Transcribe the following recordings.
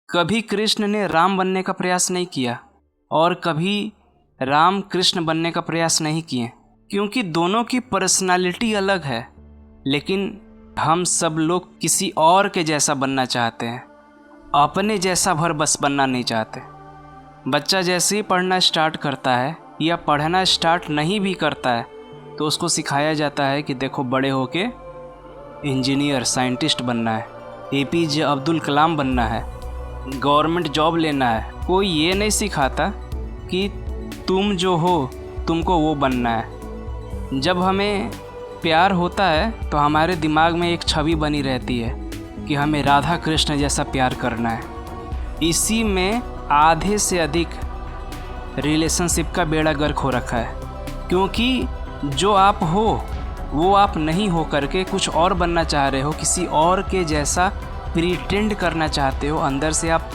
कभी कृष्ण ने राम बनने का प्रयास नहीं किया और कभी राम कृष्ण बनने का प्रयास नहीं किए, क्योंकि दोनों की पर्सनालिटी अलग है। लेकिन हम सब लोग किसी और के जैसा बनना चाहते हैं, अपने जैसा भर बस बनना नहीं चाहते। बच्चा जैसे ही पढ़ना स्टार्ट करता है या पढ़ना स्टार्ट नहीं भी करता है तो उसको सिखाया जाता है कि देखो बड़े होके इंजीनियर साइंटिस्ट बनना है, APJ अब्दुल कलाम बनना है, गवर्नमेंट जॉब लेना है। कोई ये नहीं सिखाता कि तुम जो हो तुमको वो बनना है। जब हमें प्यार होता है तो हमारे दिमाग में एक छवि बनी रहती है कि हमें राधा कृष्ण जैसा प्यार करना है। इसी में आधे से अधिक रिलेशनशिप का बेड़ा गर्क हो रखा है, क्योंकि जो आप हो वो आप नहीं हो करके कुछ और बनना चाह रहे हो, किसी और के जैसा प्रिटेंड करना चाहते हो, अंदर से आप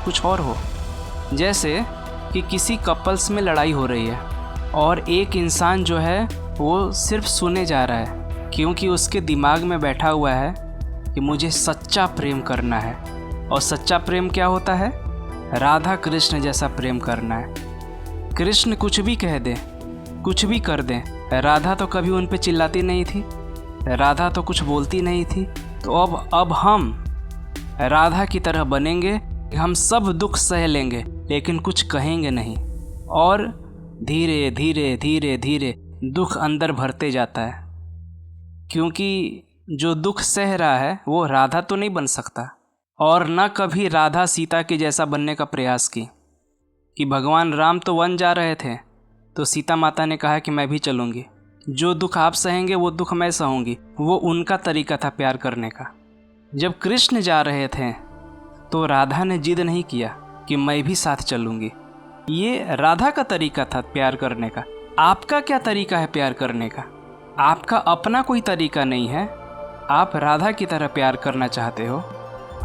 कुछ और हो। जैसे कि किसी कपल्स में लड़ाई हो रही है और एक इंसान जो है वो सिर्फ सुने जा रहा है, क्योंकि उसके दिमाग में बैठा हुआ है कि मुझे सच्चा प्रेम करना है। और सच्चा प्रेम क्या होता है? राधा कृष्ण जैसा प्रेम करना है। कृष्ण कुछ भी कह दे, कुछ भी कर दें, राधा तो कभी उन पे चिल्लाती नहीं थी, राधा तो कुछ बोलती नहीं थी। तो अब हम राधा की तरह बनेंगे, हम सब दुख सह लेंगे लेकिन कुछ कहेंगे नहीं, और धीरे धीरे धीरे धीरे दुख अंदर भरते जाता है। क्योंकि जो दुख सह रहा है वो राधा तो नहीं बन सकता, और न कभी राधा सीता के जैसा बनने का प्रयास की। कि भगवान राम तो वन जा रहे थे तो सीता माता ने कहा कि मैं भी चलूँगी, जो दुख आप सहेंगे वो दुख मैं सहूँगी। वो उनका तरीका था प्यार करने का। जब कृष्ण जा रहे थे तो राधा ने जिद नहीं किया कि मैं भी साथ चलूँगी। ये राधा का तरीका था प्यार करने का। आपका क्या तरीका है प्यार करने का? आपका अपना कोई तरीका नहीं है। आप राधा की तरह प्यार करना चाहते हो,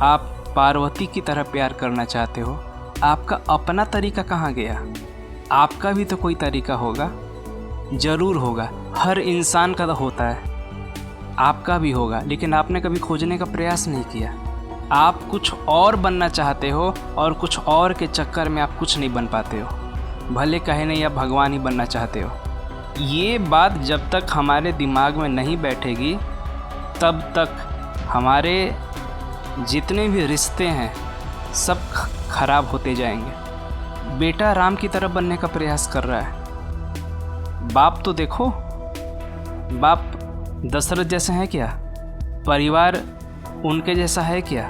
आप पार्वती की तरह प्यार करना चाहते हो। आपका अपना तरीका कहाँ गया? आपका भी तो कोई तरीका होगा, ज़रूर होगा। हर इंसान का तो होता है, आपका भी होगा, लेकिन आपने कभी खोजने का प्रयास नहीं किया। आप कुछ और बनना चाहते हो और कुछ और के चक्कर में आप कुछ नहीं बन पाते हो, भले कहे नहीं आप भगवान ही बनना चाहते हो। ये बात जब तक हमारे दिमाग में नहीं बैठेगी तब तक हमारे जितने भी रिश्ते हैं सब खराब होते जाएंगे। बेटा राम की तरह बनने का प्रयास कर रहा है। बाप तो देखो, बाप दशरथ जैसे हैं क्या? परिवार उनके जैसा है क्या?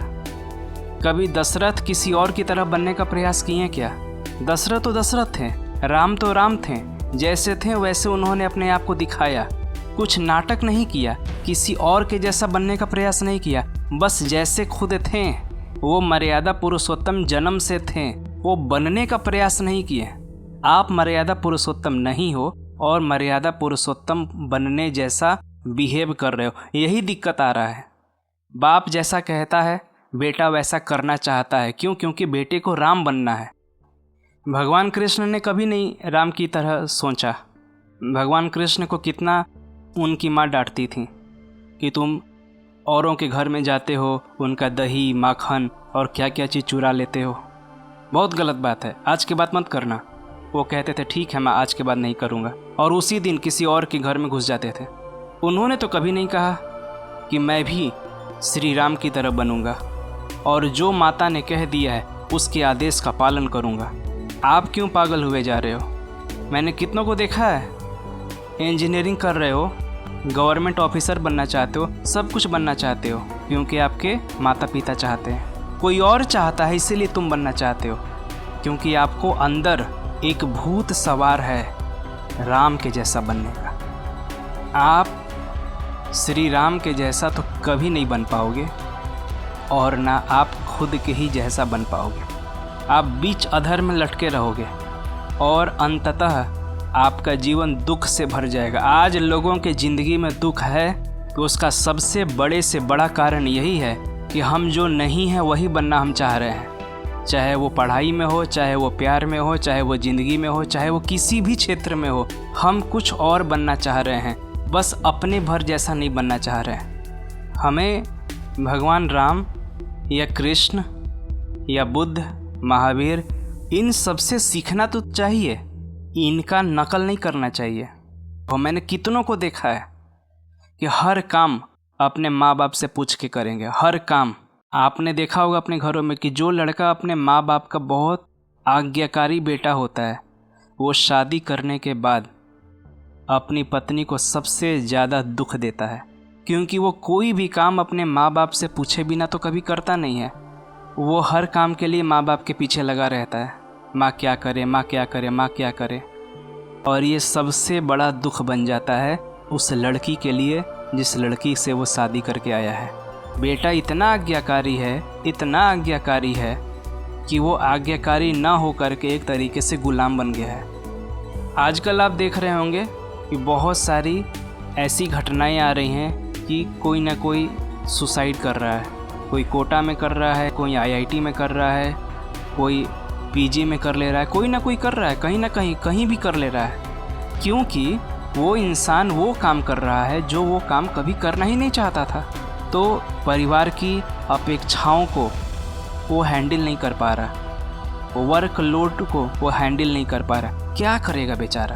कभी दशरथ किसी और की तरह बनने का प्रयास किए क्या? दशरथ तो दशरथ थे, राम तो राम थे, जैसे थे वैसे उन्होंने अपने आप को दिखाया। कुछ नाटक नहीं किया, किसी और के जैसा बनने का प्रयास नहीं किया, बस जैसे खुद थे वो मर्यादा पुरुषोत्तम जन्म से थे, वो बनने का प्रयास नहीं किए। आप मर्यादा पुरुषोत्तम नहीं हो और मर्यादा पुरुषोत्तम बनने जैसा बिहेव कर रहे हो, यही दिक्कत आ रहा है। बाप जैसा कहता है बेटा वैसा करना चाहता है। क्यों? क्योंकि बेटे को राम बनना है। भगवान कृष्ण ने कभी नहीं राम की तरह सोचा। भगवान कृष्ण को कितना उनकी माँ डांटती थी कि तुम औरों के घर में जाते हो, उनका दही माखन और क्या क्या चीज़ चुरा लेते हो, बहुत गलत बात है, आज के बाद मत करना। वो कहते थे ठीक है मैं आज के बाद नहीं करूँगा, और उसी दिन किसी और के घर में घुस जाते थे। उन्होंने तो कभी नहीं कहा कि मैं भी श्री राम की तरह बनूंगा और जो माता ने कह दिया है उसके आदेश का पालन करूंगा। आप क्यों पागल हुए जा रहे हो? मैंने कितनों को देखा है, इंजीनियरिंग कर रहे हो, गवर्नमेंट ऑफिसर बनना चाहते हो, सब कुछ बनना चाहते हो क्योंकि आपके माता पिता चाहते हैं। कोई और चाहता है इसीलिए तुम बनना चाहते हो, क्योंकि आपको अंदर एक भूत सवार है राम के जैसा बनने का। आप श्री राम के जैसा तो कभी नहीं बन पाओगे और ना आप खुद के ही जैसा बन पाओगे। आप बीच अधर में लटके रहोगे और अंततः आपका जीवन दुख से भर जाएगा। आज लोगों के ज़िंदगी में दुख है तो उसका सबसे बड़े से बड़ा कारण यही है कि हम जो नहीं हैं वही बनना हम चाह रहे हैं। चाहे वो पढ़ाई में हो, चाहे वो प्यार में हो, चाहे वो ज़िंदगी में हो, चाहे वो किसी भी क्षेत्र में हो, हम कुछ और बनना चाह रहे हैं, बस अपने भर जैसा नहीं बनना चाह रहे हैं। हमें भगवान राम या कृष्ण या बुद्ध, महावीर, इन सबसे सीखना तो चाहिए, इनका नकल नहीं करना चाहिए। और मैंने कितनों को देखा है कि हर काम अपने माँ बाप से पूछ के करेंगे, हर काम। आपने देखा होगा अपने घरों में कि जो लड़का अपने माँ बाप का बहुत आज्ञाकारी बेटा होता है, वो शादी करने के बाद अपनी पत्नी को सबसे ज़्यादा दुख देता है, क्योंकि वो कोई भी काम अपने माँ बाप से पूछे बिना तो कभी करता नहीं है। वो हर काम के लिए माँ बाप के पीछे लगा रहता है, माँ क्या करे, माँ क्या करे, माँ क्या करे। और ये सबसे बड़ा दुख बन जाता है उस लड़की के लिए जिस लड़की से वो शादी करके आया है। बेटा इतना आज्ञाकारी है, इतना आज्ञाकारी है कि वो आज्ञाकारी ना हो करके एक तरीके से गुलाम बन गया है। आजकल आप देख रहे होंगे कि बहुत सारी ऐसी घटनाएं आ रही हैं कि कोई ना कोई सुसाइड कर रहा है, कोई कोटा में कर रहा है, कोई आईआईटी में कर रहा है, कोई पीजी में कर ले रहा है, कोई ना कोई कर रहा है, कहीं ना कहीं भी कर ले रहा है, क्योंकि वो इंसान वो काम कर रहा है जो वो काम कभी करना ही नहीं चाहता था। तो परिवार की अपेक्षाओं को वो हैंडल नहीं कर पा रहा, वर्कलोड को वो हैंडल नहीं कर पा रहा। क्या करेगा बेचारा?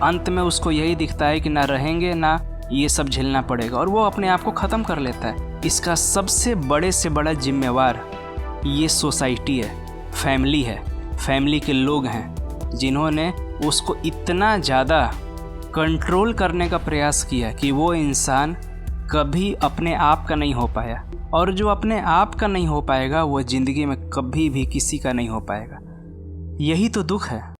अंत में उसको यही दिखता है कि ना रहेंगे ना ये सब झेलना पड़ेगा, और वो अपने आप को ख़त्म कर लेता है। इसका सबसे बड़े से बड़ा जिम्मेवार ये सोसाइटी है, फैमिली है, फैमिली के लोग हैं जिन्होंने उसको इतना ज़्यादा कंट्रोल करने का प्रयास किया कि वो इंसान कभी अपने आप का नहीं हो पाया। और जो अपने आप का नहीं हो पाएगा वो ज़िंदगी में कभी भी किसी का नहीं हो पाएगा। यही तो दुख है।